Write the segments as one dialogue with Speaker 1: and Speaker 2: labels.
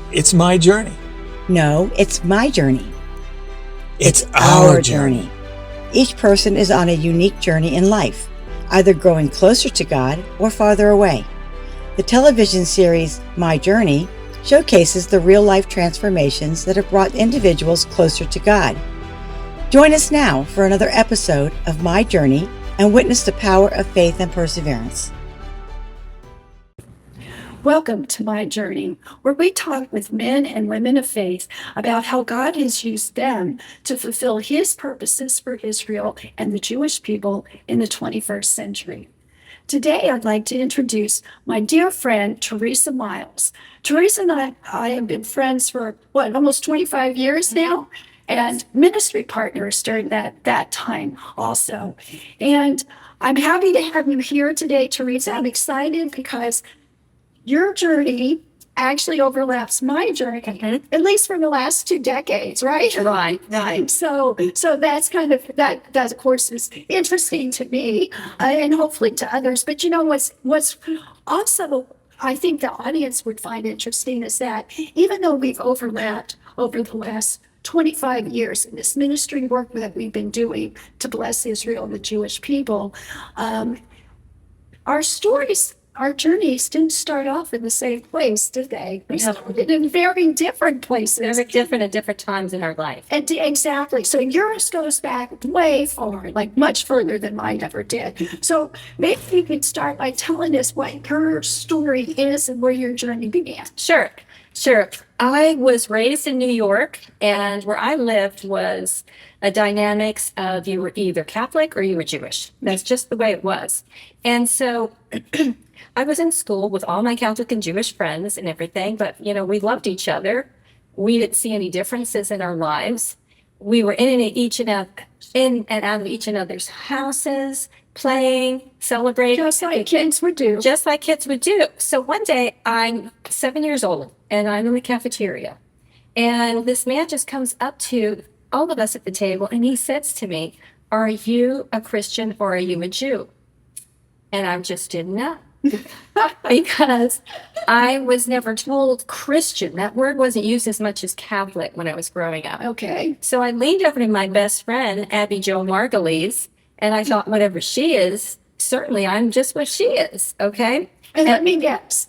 Speaker 1: It's my journey.
Speaker 2: No, it's my journey.
Speaker 1: It's our journey.
Speaker 2: Each person is on a unique journey in life, either growing closer to God or farther away. The television series My Journey showcases the real-life transformations that have brought individuals closer to God. Join us now for another episode of My Journey and witness the power of faith and perseverance.
Speaker 3: Welcome to My Journey, where we talk with men and women of faith about how God has used them to fulfill His purposes for Israel and the Jewish people in the 21st century. Today, I'd like to introduce my dear friend, Theresa Miles. Theresa and I have been friends for, almost 25 years now, and ministry partners during that time also. And I'm happy to have you here today, Theresa. I'm excited because your journey actually overlaps my journey, at least for the last 2 decades, right?
Speaker 4: Right.
Speaker 3: So that's kind of, that of course is interesting to me and hopefully to others. But you know, what's also, I think the audience would find interesting is that even though we've overlapped over the last 25 years in this ministry work that we've been doing to bless Israel and the Jewish people, our journeys didn't start off in the same place, did they? We started in very different places.
Speaker 4: They're different at different times in our life.
Speaker 3: And exactly. So yours goes back way far, like much further than mine ever did. So maybe you could start by telling us what your story is and where your journey began.
Speaker 4: Sure. I was raised in New York, and where I lived was a dynamics of you were either Catholic or you were Jewish. That's just the way it was. And so I was in school with all my Catholic and Jewish friends and everything, but, we loved each other. We didn't see any differences in our lives. We were in and out of each other's houses, playing, celebrating.
Speaker 3: Just like kids would do.
Speaker 4: Just like kids would do. So one day, I'm 7 years old, and I'm in the cafeteria. And this man just comes up to all of us at the table, and he says to me, "Are you a Christian or are you a Jew?" And I just didn't know. Because I was never told Christian. That word wasn't used as much as Catholic when I was growing up.
Speaker 3: Okay.
Speaker 4: So I leaned over to my best friend, Abby Jo Margulies, and I thought, whatever she is, certainly I'm just what she is, okay?
Speaker 3: And let me guess.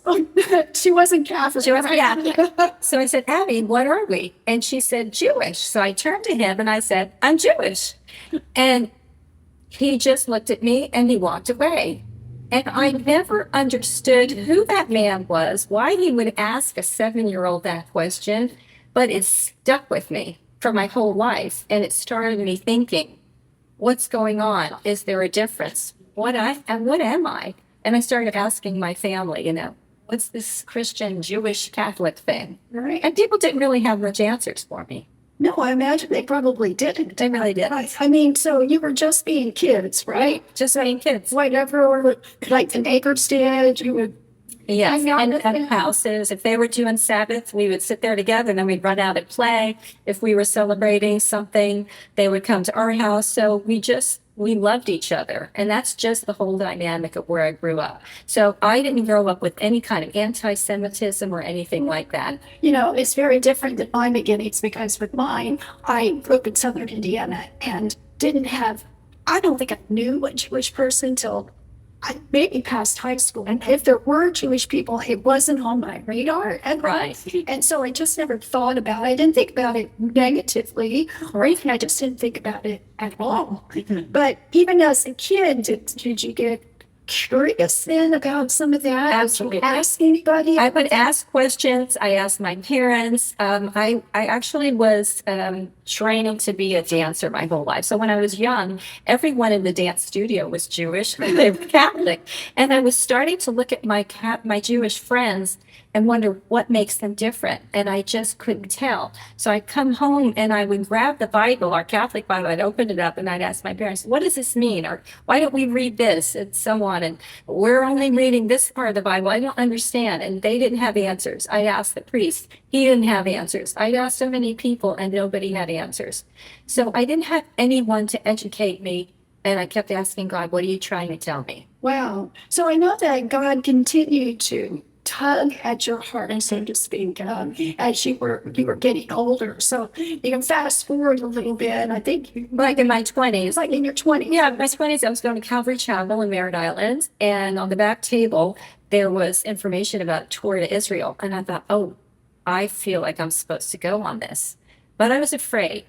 Speaker 3: She wasn't Catholic.
Speaker 4: She wasn't Catholic. So I said, "Abby, what are we?" And she said, "Jewish." So I turned to him and I said, "I'm Jewish." And he just looked at me and he walked away. And I never understood who that man was, why he would ask a 7-year-old that question, but it stuck with me for my whole life. And it started me thinking, what's going on? Is there a difference? What am I? And I started asking my family, what's this Christian, Jewish, Catholic thing?
Speaker 3: Right.
Speaker 4: And people didn't really have much answers for me.
Speaker 3: No, I imagine they probably didn't.
Speaker 4: They really didn't.
Speaker 3: I mean, so you were just being kids, right?
Speaker 4: Just being kids.
Speaker 3: Whatever, like the neighbors did, you would.
Speaker 4: Yes, and at houses, if they were doing Sabbath, we would sit there together, and then we'd run out and play. If we were celebrating something, they would come to our house. So we loved each other. And that's just the whole dynamic of where I grew up. So I didn't grow up with any kind of anti-Semitism or anything like that.
Speaker 3: It's very different than my beginnings, because with mine, I grew up in Southern Indiana and I don't think I knew a Jewish person till I maybe past high school. And if there were Jewish people, it wasn't on my radar. And so I just never thought about it. I didn't think about it negatively or anything. I just didn't think about it at all. But even as a kid, did you get curious then about some of that?
Speaker 4: Absolutely.
Speaker 3: Ask anybody?
Speaker 4: I would ask questions. I asked my parents. I actually was training to be a dancer my whole life. So when I was young, everyone in the dance studio was Jewish. They were Catholic. And I was starting to look at my Jewish friends and wonder what makes them different. And I just couldn't tell. So I'd come home and I would grab the Bible, our Catholic Bible, I'd open it up and I'd ask my parents, "What does this mean?" Or "Why don't we read this?" And so on. And "We're only reading this part of the Bible. I don't understand." And they didn't have answers. I'd ask the priest. He didn't have answers. I'd ask so many people and nobody had answers. So I didn't have anyone to educate me. And I kept asking God, "What are you trying to tell me?"
Speaker 3: Wow. So I know that God continued to tug at your heart, so to speak, as you were getting older. So you can fast forward a little bit. I think
Speaker 4: Like in my 20s.
Speaker 3: like in your 20s.
Speaker 4: Yeah, in my 20s, I was going to Calvary Chapel in Merritt Island, and on the back table, there was information about a tour to Israel. And I thought, oh, I feel like I'm supposed to go on this. But I was afraid.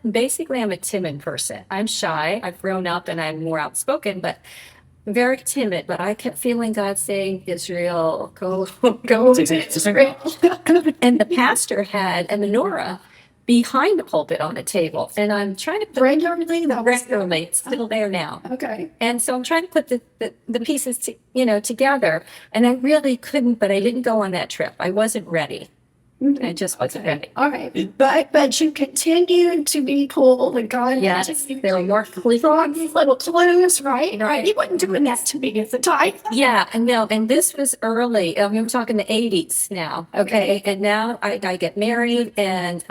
Speaker 4: Basically, I'm a timid person. I'm shy. I've grown up and I'm more outspoken, but very timid. But I kept feeling God saying, Israel, go to Israel. And the pastor had a menorah behind the pulpit on the table. And I'm trying to put regularly, it's still there now.
Speaker 3: Okay.
Speaker 4: And so I'm trying to put the pieces together. And I really couldn't, but I didn't go on that trip. I wasn't ready. I just wasn't ready.
Speaker 3: All right. But you continued to be pulled, and God,
Speaker 4: Yes, there were more clues.
Speaker 3: little clues, right?
Speaker 4: Right.
Speaker 3: He wasn't doing that to me at the time.
Speaker 4: Yeah, and no, and this was early. I'm talking the 80s now. Okay, and now I get married, and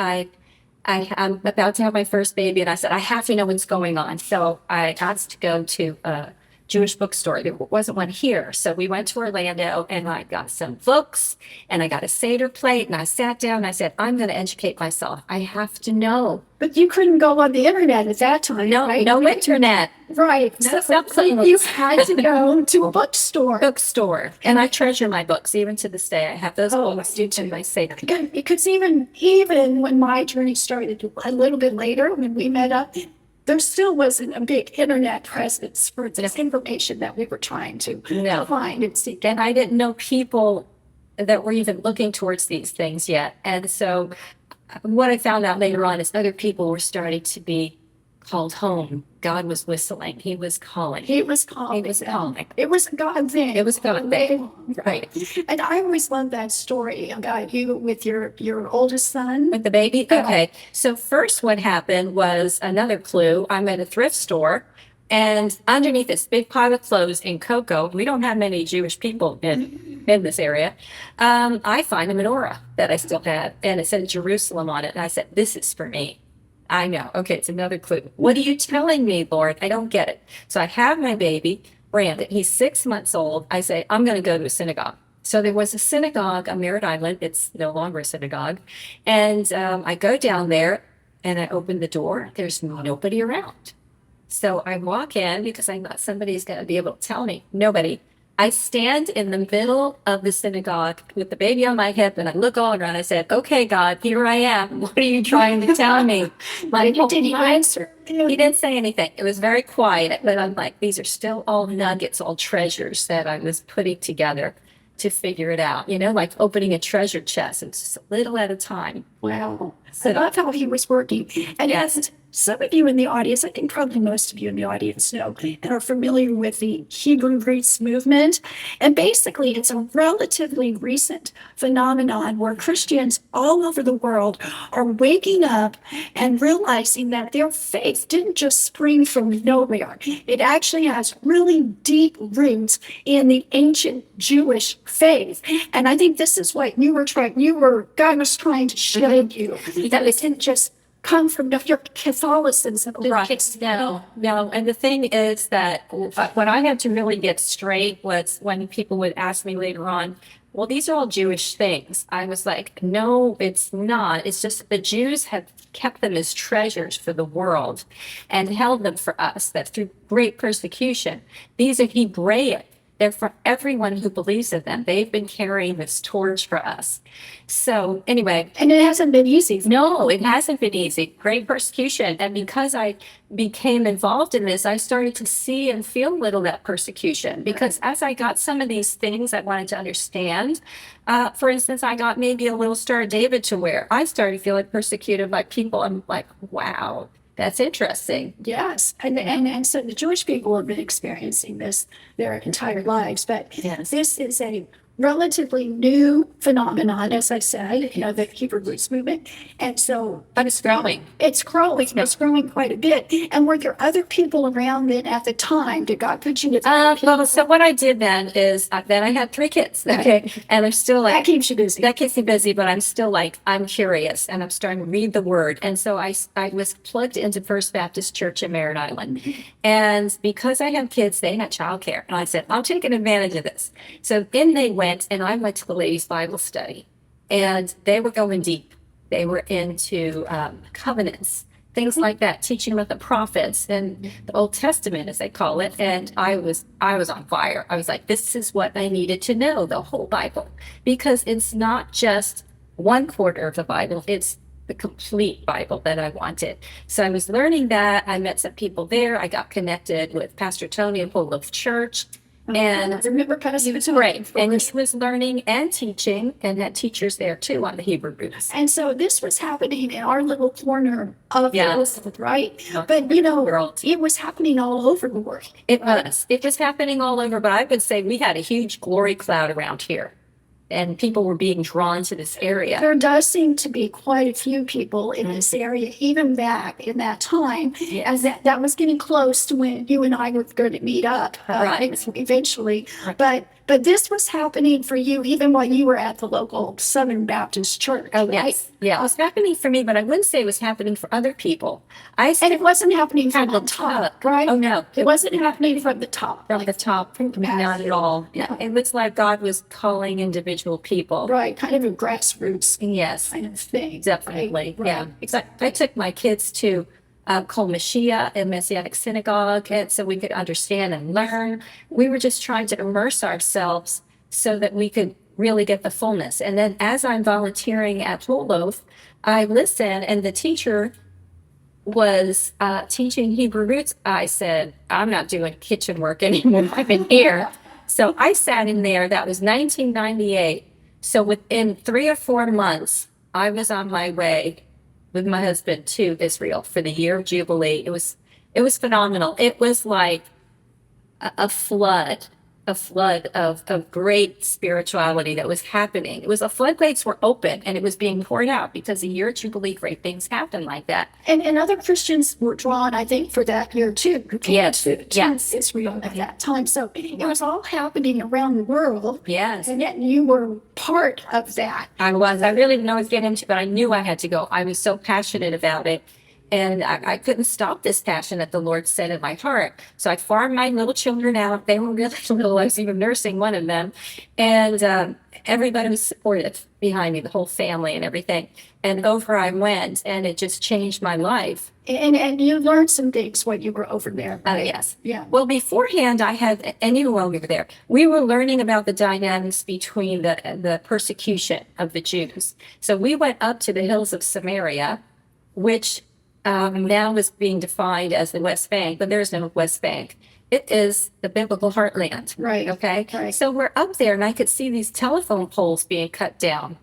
Speaker 4: I'm about to have my first baby, and I said I have to know what's going on. So I asked to go to a Jewish bookstore. There wasn't one here, so we went to Orlando, and I got some books, and I got a Seder plate, and I sat down, and I said, I'm going to educate myself. I have to know.
Speaker 3: But you couldn't go on the internet at that time.
Speaker 4: No,
Speaker 3: right?
Speaker 4: no internet.
Speaker 3: Right.
Speaker 4: No
Speaker 3: So
Speaker 4: cell
Speaker 3: you
Speaker 4: phones.
Speaker 3: had to go to a bookstore.
Speaker 4: And I treasure my books even to this day. I have those
Speaker 3: Oh,
Speaker 4: books
Speaker 3: I do too.
Speaker 4: in my Seder.
Speaker 3: Because even when my journey started a little bit later, when we met up, there still wasn't a big internet presence for this information that we were trying to
Speaker 4: No.
Speaker 3: find and seek.
Speaker 4: And I didn't know people that were even looking towards these things yet. And so what I found out later on is other people were starting to be called home. God was whistling. He was calling.
Speaker 3: He was calling.
Speaker 4: He was calling.
Speaker 3: It was a God thing.
Speaker 4: It was God thing. Right.
Speaker 3: And I always love that story about you with your oldest son.
Speaker 4: With the baby? Okay. So first what happened was another clue. I'm at a thrift store, and underneath this big pile of clothes in cocoa, we don't have many Jewish people in this area, I find a menorah that I still have, and it said Jerusalem on it. And I said, this is for me. I know. Okay, it's another clue. What are you telling me, Lord? I don't get it. So I have my baby, Brandon. He's 6 months old. I say, I'm going to go to a synagogue. So there was a synagogue on Merritt Island. It's no longer a synagogue. And I go down there, and I open the door. There's nobody around. So I walk in because I thought somebody's going to be able to tell me. Nobody. I stand in the middle of the synagogue with the baby on my hip, and I look all around. I said, okay, God, here I am. What are you trying to tell me?
Speaker 3: Did he answer?
Speaker 4: He didn't say anything. It was very quiet, but I'm like, these are still all nuggets, all treasures that I was putting together to figure it out. Like opening a treasure chest. It's just a little at a time.
Speaker 3: Wow. I love how he was working. And as some of you in the audience, I think probably most of you in the audience know and are familiar with the Hebrew Roots movement. And basically, it's a relatively recent phenomenon where Christians all over the world are waking up and realizing that their faith didn't just spring from nowhere. It actually has really deep roots in the ancient Jewish faith. And I think this is what God was trying to show you, that it didn't just come from your Catholicism.
Speaker 4: Right. No. And the thing is that what I had to really get straight was when people would ask me later on, well, these are all Jewish things. I was like, no, it's not. It's just the Jews have kept them as treasures for the world and held them for us, that through great persecution, these are Hebraic. They're for everyone who believes in them. They've been carrying this torch for us. So anyway.
Speaker 3: And it hasn't been easy.
Speaker 4: No, it hasn't been easy. Great persecution. And because I became involved in this, I started to see and feel a little of that persecution. Because as I got some of these things I wanted to understand, for instance, I got maybe a little Star of David to wear. I started feeling persecuted by people. I'm like, wow. That's interesting.
Speaker 3: Yes. And so the Jewish people have been experiencing this their entire lives. But
Speaker 4: Yes.
Speaker 3: This is a relatively new phenomenon, as I said, the Hebrew Roots movement. And so
Speaker 4: But it's growing.
Speaker 3: it's growing. It's growing quite a bit. And were there other people around then at the time? Did God put you
Speaker 4: Well, so what I did then is then I had 3 kids. Okay. And they're still like,
Speaker 3: that keeps you busy?
Speaker 4: that keeps me busy, but I'm still like, I'm curious and I'm starting to read the word. And so I was plugged into First Baptist Church in Merritt Island. And because I have kids, they had childcare. And I said, I'm taking advantage of this. So in they went. I went to the ladies' Bible study, and they were going deep. They were into covenants, things like that, teaching about the prophets and the Old Testament, as they call it. And I was on fire. I was like, this is what I needed to know, the whole Bible, because it's not just one quarter of the Bible, it's the complete Bible that I wanted. So I was learning that. I met some people there. I got connected with Pastor Tony at Whole Loaf Church. And
Speaker 3: I remember Pastor
Speaker 4: he was
Speaker 3: Tony.
Speaker 4: great. And he was learning and teaching, and had teachers there too on the Hebrew roots.
Speaker 3: And so this was happening in our little corner of the world, right?
Speaker 4: Yeah.
Speaker 3: But it was happening all over the world.
Speaker 4: It was. It was happening all over, but I would say we had a huge glory cloud around here, and people were being drawn to this area.
Speaker 3: There does seem to be quite a few people in this area, even back in that time, as that was getting close to when you and I were going to meet up eventually.
Speaker 4: Right.
Speaker 3: But this was happening for you even while you were at the local Southern Baptist Church.
Speaker 4: Oh,
Speaker 3: right?
Speaker 4: yes. Yeah, it was happening for me, but I wouldn't say it was happening for other people.
Speaker 3: And it wasn't happening from the top, right?
Speaker 4: Oh, no.
Speaker 3: It wasn't happening from the top.
Speaker 4: From the top, not at all. Yeah. It was like God was calling individual people.
Speaker 3: Right, kind of a grassroots
Speaker 4: Yes,
Speaker 3: kind of thing.
Speaker 4: definitely.
Speaker 3: Right?
Speaker 4: Yeah, exactly. I took my kids to Kol Mashiach and Messianic Synagogue, and so we could understand and learn. We were just trying to immerse ourselves so that we could really get the fullness. And then as I'm volunteering at Whole Loaf, I listen, and the teacher was teaching Hebrew roots. I said, I'm not doing kitchen work anymore. I've been here. So I sat in there. That was 1998. So within 3 or 4 months, I was on my way with my husband to Israel for the year of Jubilee. It was phenomenal. It was like a flood of great spirituality that was happening. It was the floodgates were open, and it was being poured out, because the year of Jubilee, great things happen like that.
Speaker 3: And other Christians were drawn, I think, for that year too. Who came
Speaker 4: Yes.
Speaker 3: to
Speaker 4: Yes.
Speaker 3: Israel at that time. So it was all happening around the world.
Speaker 4: Yes.
Speaker 3: And yet you were part of that.
Speaker 4: I was. I really didn't know what to get into, but I knew I had to go. I was so passionate about it. And I couldn't stop this passion that the Lord set in my heart. So I farmed my little children out. They were really little. I was even nursing one of them. And everybody was supportive behind me, the whole family and everything. And over I went, and it just changed my life.
Speaker 3: And you learned some things when you were over there.
Speaker 4: Oh,
Speaker 3: Right?
Speaker 4: yes.
Speaker 3: Yeah.
Speaker 4: Well, beforehand, and even while we were there, we were learning about the dynamics between the persecution of the Jews. So we went up to the hills of Samaria, which now is being defined as the West Bank, but there's no West Bank. It is the biblical heartland.
Speaker 3: Right.
Speaker 4: Okay.
Speaker 3: Right.
Speaker 4: So we're up there, and I could see these telephone poles being cut down.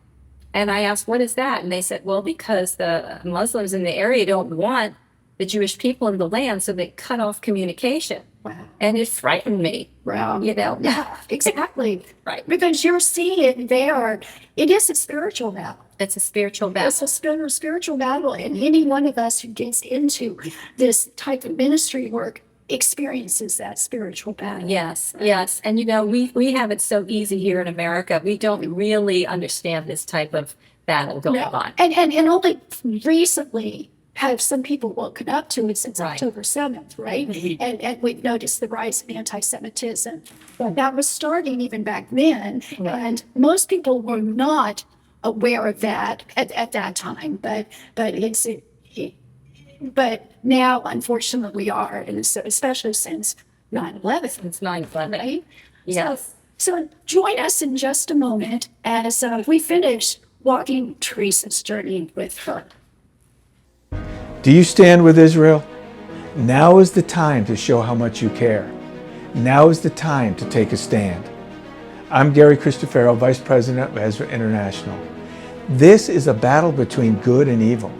Speaker 4: And I asked, what is that? And they said, well, because the Muslims in the area don't want the Jewish people in the land, so they cut off communication.
Speaker 3: Wow.
Speaker 4: And it frightened me.
Speaker 3: Wow.
Speaker 4: Yeah,
Speaker 3: exactly.
Speaker 4: Right.
Speaker 3: Because you're seeing there, it is a spiritual battle.
Speaker 4: It's a spiritual battle.
Speaker 3: It's a spiritual battle. And any one of us who gets into this type of ministry work experiences that spiritual battle.
Speaker 4: Yes. And we have it so easy here in America. We don't really understand this type of battle going on.
Speaker 3: And only recently have some people woken up to it since October 7th, right? And we've noticed the rise in anti-Semitism. But that was starting even back then. And most people were not aware of that at that time. But now, unfortunately, we are, and especially since 9/11.
Speaker 4: Since 9/11.
Speaker 3: Right?
Speaker 4: Yes.
Speaker 3: So join us in just a moment as we finish walking Theresa's journey with her.
Speaker 1: Do you stand with Israel? Now is the time to show how much you care. Now is the time to take a stand. I'm Gary Cristofero, Vice President of Ezra International. This is a battle between good and evil.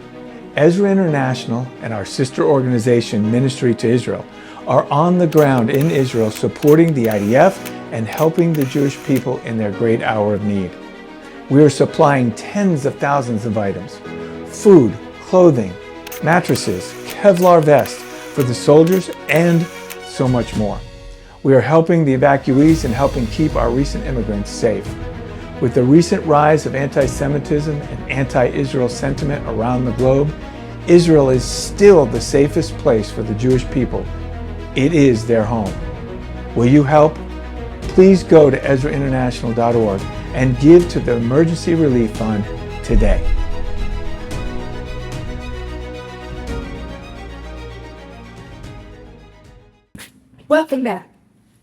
Speaker 1: Ezra International and our sister organization, Ministry to Israel, are on the ground in Israel supporting the IDF and helping the Jewish people in their great hour of need. We are supplying tens of thousands of items: food, clothing, mattresses, Kevlar vests for the soldiers, and so much more. We are helping the evacuees and helping keep our recent immigrants safe. With the recent rise of anti-Semitism and anti-Israel sentiment around the globe, Israel is still the safest place for the Jewish people. It is their home. Will you help? please go to EzraInternational.org and give to the Emergency Relief Fund today.
Speaker 3: Welcome back.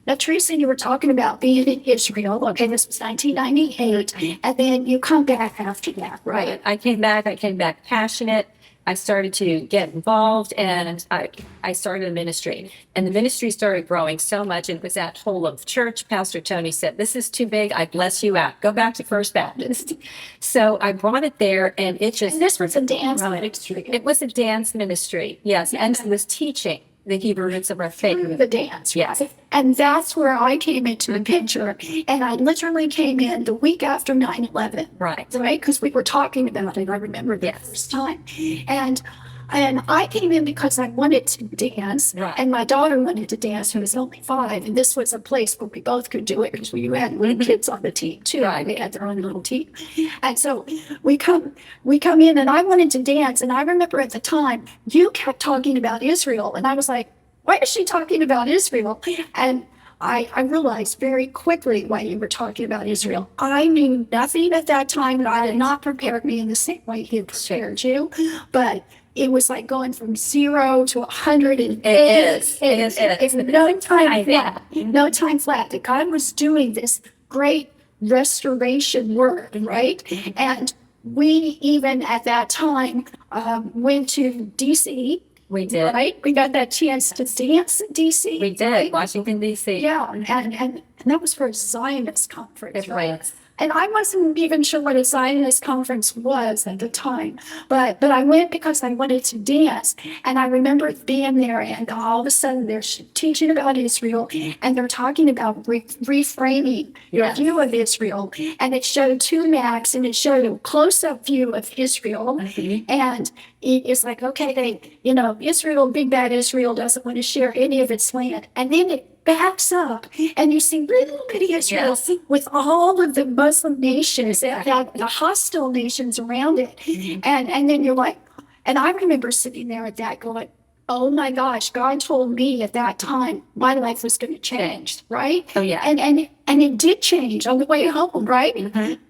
Speaker 3: Now, Theresa, you were talking about being in Israel. Okay, this was 1998, and then you come back after that, right?
Speaker 4: I came back passionate. I started to get involved, and I started a ministry. And the ministry started growing so much. It was at Whole of Church. Pastor Tony said, "This is too big. I bless you out. Go back to First Baptist." So I brought it there, and it just...
Speaker 3: And this was a dance ministry.
Speaker 4: It was a dance ministry, yes. And it was teaching the Hebrew roots of our faith.
Speaker 3: Through the dance,
Speaker 4: yes.
Speaker 3: Right? And that's where I came into the picture. And I literally came in the week after 9/11.
Speaker 4: Right.
Speaker 3: Right? Because we were talking about it. I remember the first time. And I came in because I wanted to dance.
Speaker 4: Right.
Speaker 3: And my daughter wanted to dance, who was only 5. And this was a place where we both could do it, because we had little kids on the team too.
Speaker 4: Right.
Speaker 3: They had their own little team. And so we come in, and I wanted to dance. And I remember at the time, you kept talking about Israel. And I was like, why is she talking about Israel? And I realized very quickly why you were talking about Israel. I knew nothing at that time. God had not prepared me in the same way He prepared you. But it was like going from 0 to 100. It's no time flat. No time flat. That God was doing this great restoration work, right? And we even at that time went to D.C.
Speaker 4: We did.
Speaker 3: Right? We got that chance to dance in D.C.
Speaker 4: We did. Washington, D.C.
Speaker 3: Yeah, and that was for a Zionist conference, right?
Speaker 4: Right.
Speaker 3: And I wasn't even sure what a Zionist conference was at the time, but I went because I wanted to dance. And I remember being there, and all of a sudden they're teaching about Israel, and they're talking about reframing your view of Israel. And it showed 2 maps, and it showed a close-up view of Israel. And it's like, okay, Israel, big bad Israel doesn't want to share any of its land. And then it backs up, and you see little bitty Israel with all of the Muslim nations, the hostile nations around it. And then you're like, and I remember sitting there at that going, oh my gosh, God told me at that time my life was going to change, right?
Speaker 4: Oh, yeah.
Speaker 3: And it did change on the way home, right?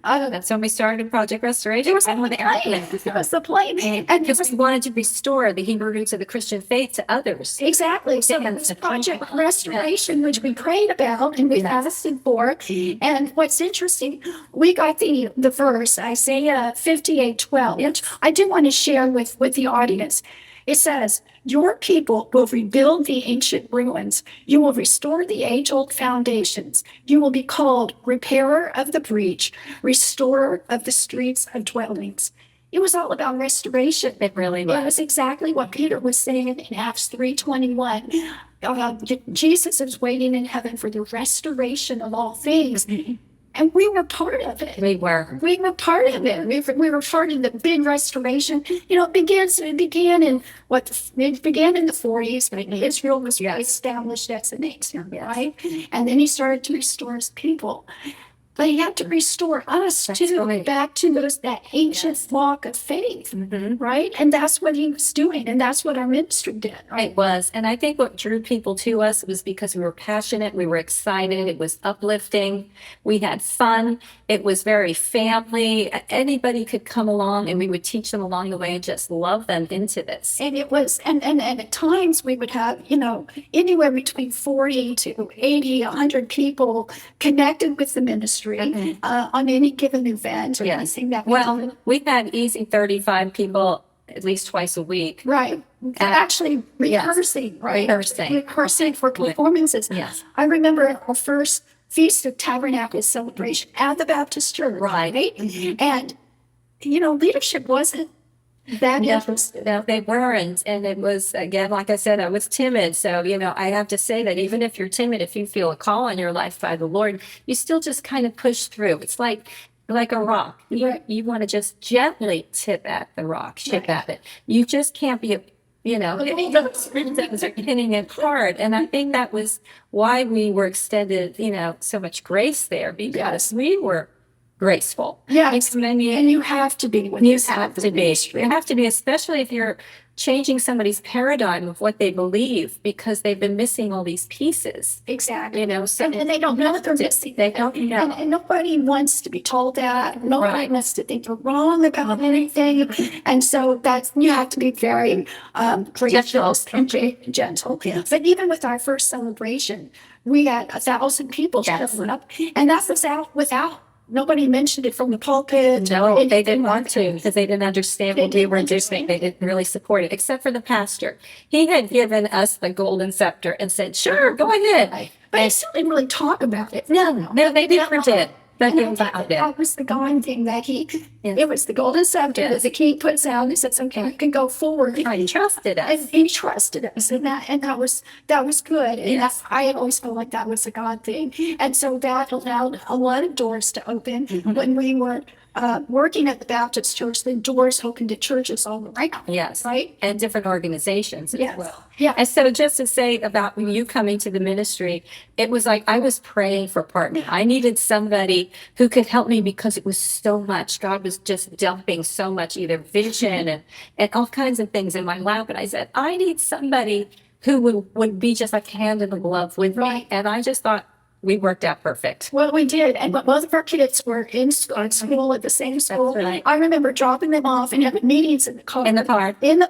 Speaker 4: That's when we started Project Restoration.
Speaker 3: It was the plane. And
Speaker 4: because we wanted to restore the Hebrew roots of the Christian faith to others.
Speaker 3: Exactly. So it's Project Restoration, which we prayed about and we fasted for. And what's interesting, we got the verse, Isaiah 58:12, which I do want to share with the audience. It says, your people will rebuild the ancient ruins. You will restore the age-old foundations. You will be called repairer of the breach, restorer of the streets of dwellings. It was all about restoration.
Speaker 4: It really was.
Speaker 3: It was exactly what Peter was saying in Acts 3:21. Jesus is waiting in heaven for the restoration of all things. And we were part of it.
Speaker 4: We were.
Speaker 3: We were part of it. We were part of the big restoration. It began in the 40s when Israel was established as a nation, right? And then He started to restore His people. But He had to restore us too, back to that ancient walk of faith, right? And that's what He was doing, and that's what our ministry did. Right?
Speaker 4: It was. And I think what drew people to us was because we were passionate, we were excited, it was uplifting, we had fun, it was very family. Anybody could come along, and we would teach them along the way and just love them into this.
Speaker 3: And it was, and at times we would have, anywhere between 40 to 80, 100 people connected with the ministry. On any given event or anything that
Speaker 4: we've had easy 35 people at least twice a week.
Speaker 3: Right. Actually rehearsing, right? Rehearsing for performances.
Speaker 4: Yes.
Speaker 3: I remember our first Feast of Tabernacles celebration at the Baptist Church.
Speaker 4: Right.
Speaker 3: And, leadership wasn't that interested.
Speaker 4: No, they weren't. And it was, again, like I said, I was timid. So, I have to say that even if you're timid, if you feel a call in your life by the Lord, you still just kind of push through. It's like a rock. You want to just gently tip at the rock, chip at it. You just can't be, those are hitting it hard. And I think that was why we were extended, so much grace there, because we were graceful.
Speaker 3: Yeah,
Speaker 4: And
Speaker 3: and you have to be when
Speaker 4: you
Speaker 3: this
Speaker 4: have to
Speaker 3: happens.
Speaker 4: be. You have to be, especially if you're changing somebody's paradigm of what they believe because they've been missing all these pieces.
Speaker 3: Exactly.
Speaker 4: You know, so
Speaker 3: And they don't know that they're missing.
Speaker 4: they don't know.
Speaker 3: And nobody wants to be told that. Nobody
Speaker 4: Right.
Speaker 3: wants to think they're wrong about anything. And so that's, you have to be very gracious and gentle.
Speaker 4: Yes.
Speaker 3: But even with our first celebration, we had 1,000 people showing up. And that was without, nobody mentioned it from the pulpit.
Speaker 4: No, they didn't want to because they didn't understand what we were doing. They didn't really support it, except for the pastor. He had given us the golden scepter and said, sure, go ahead.
Speaker 3: But I still didn't really talk about it.
Speaker 4: No, they never did. But
Speaker 3: And that was the God thing that it was the golden scepter that the king puts out and says, okay, you can go forward.
Speaker 4: He trusted us.
Speaker 3: And he trusted us, and that was good. And
Speaker 4: Yes.
Speaker 3: I had always felt like that was a God thing, and so that allowed a lot of doors to open. When we were working at the Baptist church, the doors opened to churches all around.
Speaker 4: Yes.
Speaker 3: Right.
Speaker 4: And different organizations as
Speaker 3: Yes.
Speaker 4: well.
Speaker 3: Yeah.
Speaker 4: And so just to say about you coming to the ministry, it was like I was praying for a partner. I needed somebody who could help me because it was so much. God was just dumping so much, either vision and all kinds of things in my lap. And I said, I need somebody who would be just like hand in the glove with me.
Speaker 3: Right.
Speaker 4: And I just thought we worked out perfect.
Speaker 3: Well, we did, and both of our kids were in school at the same school.
Speaker 4: That's right.
Speaker 3: I remember dropping them off and having meetings in the car.
Speaker 4: In the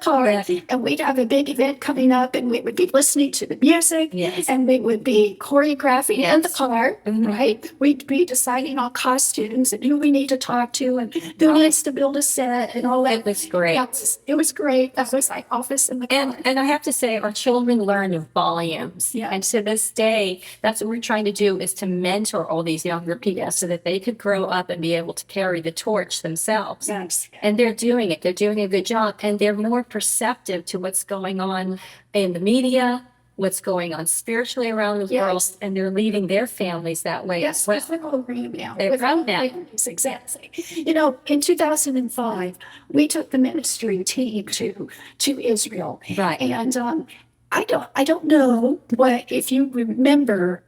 Speaker 4: car.
Speaker 3: Yeah. And we'd have a big event coming up, and we would be listening to the music.
Speaker 4: Yes.
Speaker 3: And we would be choreographing in the
Speaker 4: Yes.
Speaker 3: car, right? We'd be deciding on costumes and who we need to talk to and who needs to build a set and all that.
Speaker 4: It was great.
Speaker 3: Yeah, it was great. That was like office in the car.
Speaker 4: And I have to say, our children learn in volumes.
Speaker 3: Yeah.
Speaker 4: And to this day, that's what we're trying to do, is to mentor all these younger people so that they could grow up and be able to carry the torch themselves.
Speaker 3: Yes.
Speaker 4: And they're doing it. They're doing a good job. And they're more perceptive to what's going on in the media, what's going on spiritually around the
Speaker 3: Yes.
Speaker 4: world. And they're leading their families that way
Speaker 3: Yes,
Speaker 4: as well.
Speaker 3: they're all grown now.
Speaker 4: They're grown now.
Speaker 3: Yes, exactly. You know, in 2005, we took the ministry team to Israel.
Speaker 4: Right.
Speaker 3: And I don't know what if you remember,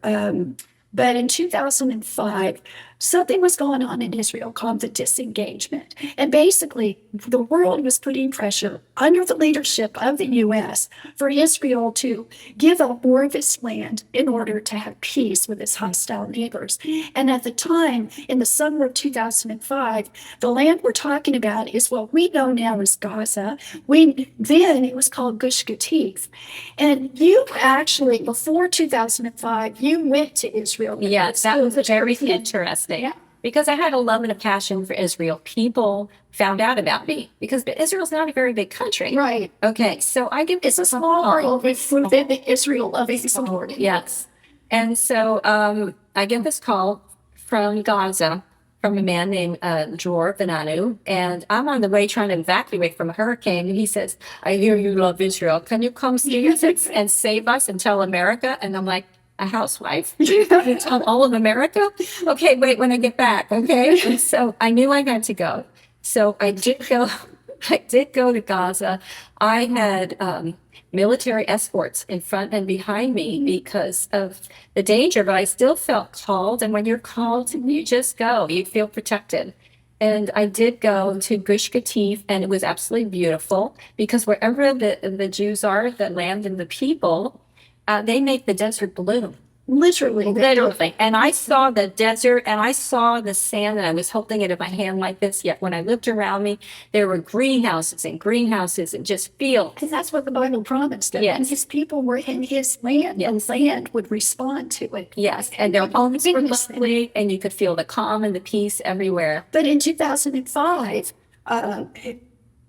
Speaker 3: but in 2005, something was going on in Israel called the disengagement. And basically, the world was putting pressure under the leadership of the U.S. for Israel to give up more of its land in order to have peace with its hostile neighbors. And at the time, in the summer of 2005, the land we're talking about is what we know now as Gaza. Then it was called Gush Katif. And you actually, before 2005, you went to Israel.
Speaker 4: Yes, that was very interesting.
Speaker 3: Yeah.
Speaker 4: Because I had a love and a passion for Israel. People found out about me because Israel's not a very big country.
Speaker 3: Right.
Speaker 4: Okay, so I give
Speaker 3: It's a small world within the Israel of Israel.
Speaker 4: Yes. And so I get this call from Gaza from a man named Dror Benanu, and I'm on the way trying to evacuate from a hurricane, and he says, I hear you love Israel. Can you come see us and save us and tell America? And I'm like, a housewife? Tell all of America? Okay, wait, when I get back, okay? And so I knew I had to go. So I did go to Gaza. I had military escorts in front and behind me because of the danger, but I still felt called. And when you're called, you just go. You feel protected. And I did go to Gush Katif, and it was absolutely beautiful because wherever the Jews are, the land and the people, they make the desert bloom.
Speaker 3: Literally.
Speaker 4: And I saw the desert and I saw the sand, and I was holding it in my hand like this. Yet when I looked around me, there were greenhouses and just fields.
Speaker 3: And that's what the Bible promised.
Speaker 4: Yes.
Speaker 3: And his people were in his land, and land would respond to it.
Speaker 4: Yes, and their homes were lovely, and you could feel the calm and the peace everywhere.
Speaker 3: But in 2005,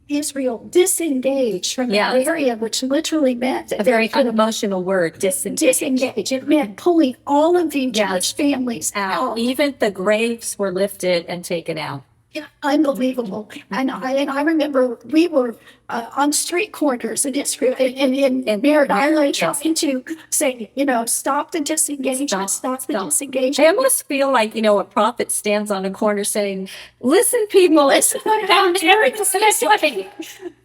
Speaker 3: Israel disengaged from that area, which literally meant
Speaker 4: A very unemotional word,
Speaker 3: disengage. It meant pulling all of the Jewish families out.
Speaker 4: Even the graves were lifted and taken out.
Speaker 3: Yeah, unbelievable. And I remember we were on street corners in Israel, in Merritt Island, trying to say, stop the disengagement, stop the disengagement.
Speaker 4: I almost feel like, a prophet stands on a corner saying, listen, people, listen down there.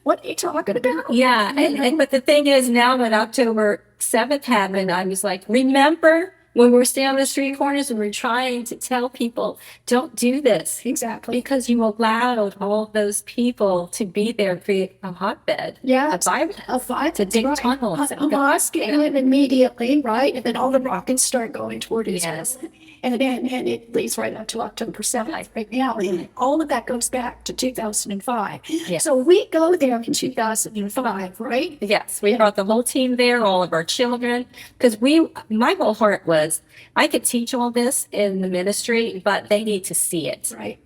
Speaker 3: What are you talking about?
Speaker 4: Yeah, but the thing is, now when October 7th happened, I was like, remember when we're standing on the street corners and we're trying to tell people, don't do this.
Speaker 3: Exactly.
Speaker 4: Because you allowed all those people to be there, create a hotbed.
Speaker 3: Yeah,
Speaker 4: A virus.
Speaker 3: a fight.
Speaker 4: To dig tunnels.
Speaker 3: A mosque and immediately, right? And then all the rockets start going toward Israel.
Speaker 4: Yes.
Speaker 3: And it leads right up to October 7th right now. And all of that goes back to 2005.
Speaker 4: Yeah.
Speaker 3: So we go there in 2005, right?
Speaker 4: Yes, we brought the whole team there, all of our children, because my whole heart was, I could teach all this in the ministry, but they need to see it.
Speaker 3: Right.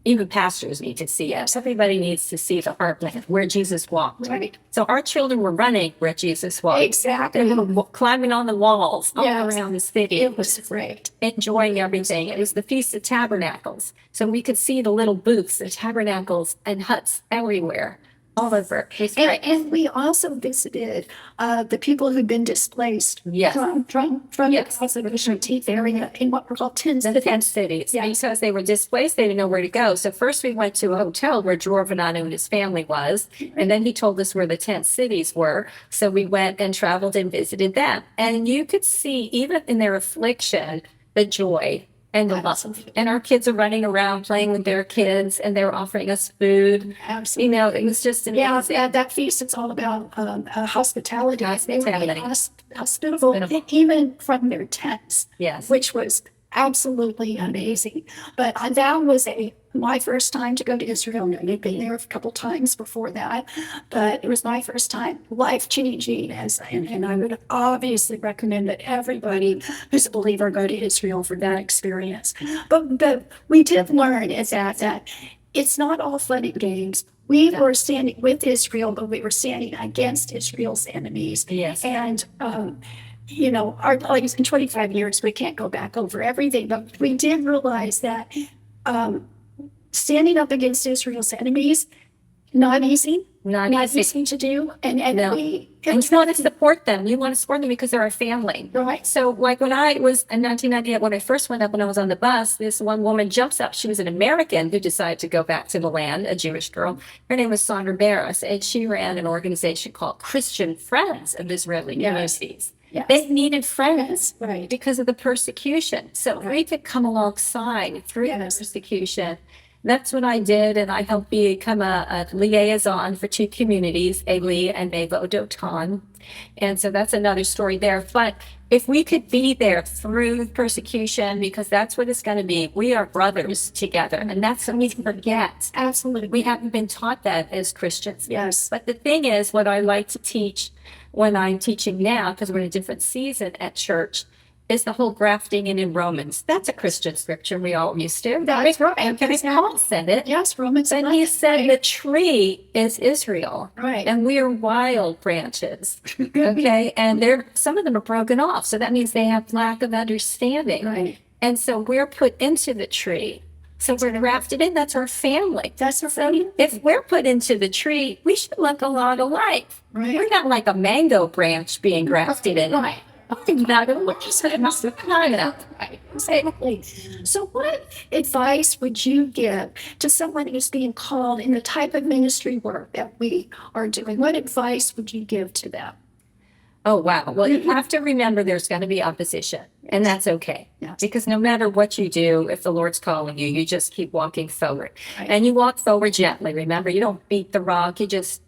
Speaker 4: Even pastors need to see it. Everybody needs to see the heartland where Jesus walked.
Speaker 3: Right.
Speaker 4: So our children were running where Jesus walked.
Speaker 3: Exactly.
Speaker 4: They were climbing on the walls all
Speaker 3: Yes.
Speaker 4: around the city.
Speaker 3: It was great.
Speaker 4: Enjoying everything. It was the Feast of Tabernacles. So we could see the little booths, the tabernacles and huts everywhere, all over. It was great.
Speaker 3: And we also visited the people who'd been displaced
Speaker 4: Yes.
Speaker 3: from
Speaker 4: Yes.
Speaker 3: the conservation area in what were called tents.
Speaker 4: The 10 cities.
Speaker 3: Yeah.
Speaker 4: Because they were displaced, they didn't know where to go. So first we went to a hotel where Jorvanano and his family was. And then he told us where the 10 cities were. So we went and traveled and visited them. And you could see, even in their affliction, the joy and the love.
Speaker 3: Absolutely.
Speaker 4: And our kids are running around playing with their kids, and they were offering us food.
Speaker 3: Absolutely.
Speaker 4: You know, it was just amazing.
Speaker 3: Yeah, that feast, it's all about hospitality. They were
Speaker 4: Hospitality.
Speaker 3: hospitable, even from their tents.
Speaker 4: Yes.
Speaker 3: Which was absolutely amazing. But that was my first time to go to Israel. I'd been there a couple times before that, but it was my first time, life-changing. And I would obviously recommend that everybody who's a believer go to Israel for that experience. But we did learn is that it's not all fun and games. We were standing with Israel, but we were standing against Israel's enemies.
Speaker 4: Yes.
Speaker 3: And you know, our lives in 25 years, we can't go back over everything, but we did realize that standing up against Israel's enemies, not easy.
Speaker 4: Not easy.
Speaker 3: To do. And
Speaker 4: No.
Speaker 3: we
Speaker 4: And you want to support them. You want to support them because they're our family.
Speaker 3: Right.
Speaker 4: So like when I was in 1998, when I first went up, when I was on the bus, this one woman jumps up. She was an American who decided to go back to the land, a Jewish girl. Her name was Sandra Barris, and she ran an organization called Christian Friends of Israeli Communities.
Speaker 3: Yes.
Speaker 4: They needed friends
Speaker 3: Right.
Speaker 4: because of the persecution. So we could come alongside through
Speaker 3: Yes.
Speaker 4: the persecution. That's what I did, and I helped become a liaison for two communities, Eli and Mevo Dotan. And so that's another story there. But if we could be there through persecution, because that's what it's going to be, we are brothers together, and that's what we forget.
Speaker 3: Absolutely.
Speaker 4: We haven't been taught that as Christians.
Speaker 3: Yes.
Speaker 4: But the thing is, what I like to teach when I'm teaching now, because we're in a different season at church, is the whole grafting in Romans. That's a Christian scripture we all used to.
Speaker 3: That's right.
Speaker 4: Because Paul said it.
Speaker 3: Yes, Romans.
Speaker 4: And he said the tree is Israel.
Speaker 3: Right.
Speaker 4: And we are wild branches. Okay. And some of them are broken off. So that means they have lack of understanding.
Speaker 3: Right.
Speaker 4: And so we're put into the tree. So we're grafted in. That's our family.
Speaker 3: That's our
Speaker 4: So
Speaker 3: family.
Speaker 4: if we're put into the tree, we should look a lot alike.
Speaker 3: Right.
Speaker 4: We're not like a mango branch being grafted in.
Speaker 3: Right. Right. Exactly. So what advice would you give to someone who's being called in the type of ministry work that we are doing? What advice would you give to them?
Speaker 4: Oh, wow. Well, you have to remember there's going to be opposition, and that's okay.
Speaker 3: Yes.
Speaker 4: Because no matter what you do, if the Lord's calling you, you just keep walking forward.
Speaker 3: Right.
Speaker 4: And you walk forward gently. Remember, you don't beat the rock. You just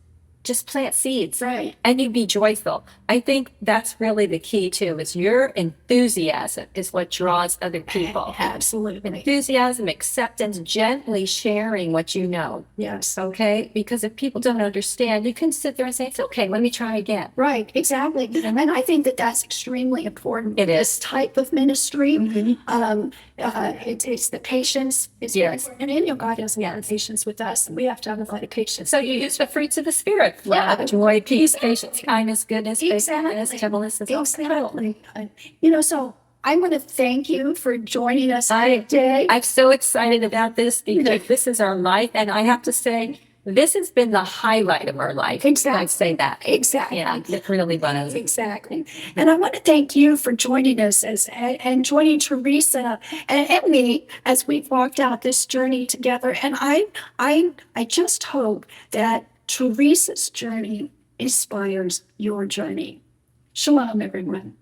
Speaker 4: plant seeds.
Speaker 3: Right.
Speaker 4: And you be joyful. I think that's really the key too, is your enthusiasm is what draws other people.
Speaker 3: Absolutely.
Speaker 4: Enthusiasm, acceptance, gently sharing what you know.
Speaker 3: Yes.
Speaker 4: Okay? Because if people don't understand, you can sit there and say, it's okay, let me try again.
Speaker 3: Right, exactly. And I think that that's extremely important.
Speaker 4: It is.
Speaker 3: This type of ministry, it's the patience. It's
Speaker 4: Yes.
Speaker 3: And you know, God has a lot of patience with us. We have to have a lot of patience.
Speaker 4: So you use the fruits of the Spirit.
Speaker 3: Yeah.
Speaker 4: Love, joy, peace, patience, kindness, goodness, faithfulness,
Speaker 3: Exactly.
Speaker 4: gentleness, and self-control.
Speaker 3: Exactly. You know, so I want to thank you for joining us today.
Speaker 4: I'm so excited about this because this is our life. And I have to say, this has been the highlight of our life.
Speaker 3: Exactly.
Speaker 4: I'd say that.
Speaker 3: Exactly.
Speaker 4: Yeah, it really was.
Speaker 3: Exactly. And I want to thank you for joining us and joining Theresa and me as we've walked out this journey together. And I just hope that Theresa's journey inspires your journey. Shalom, everyone.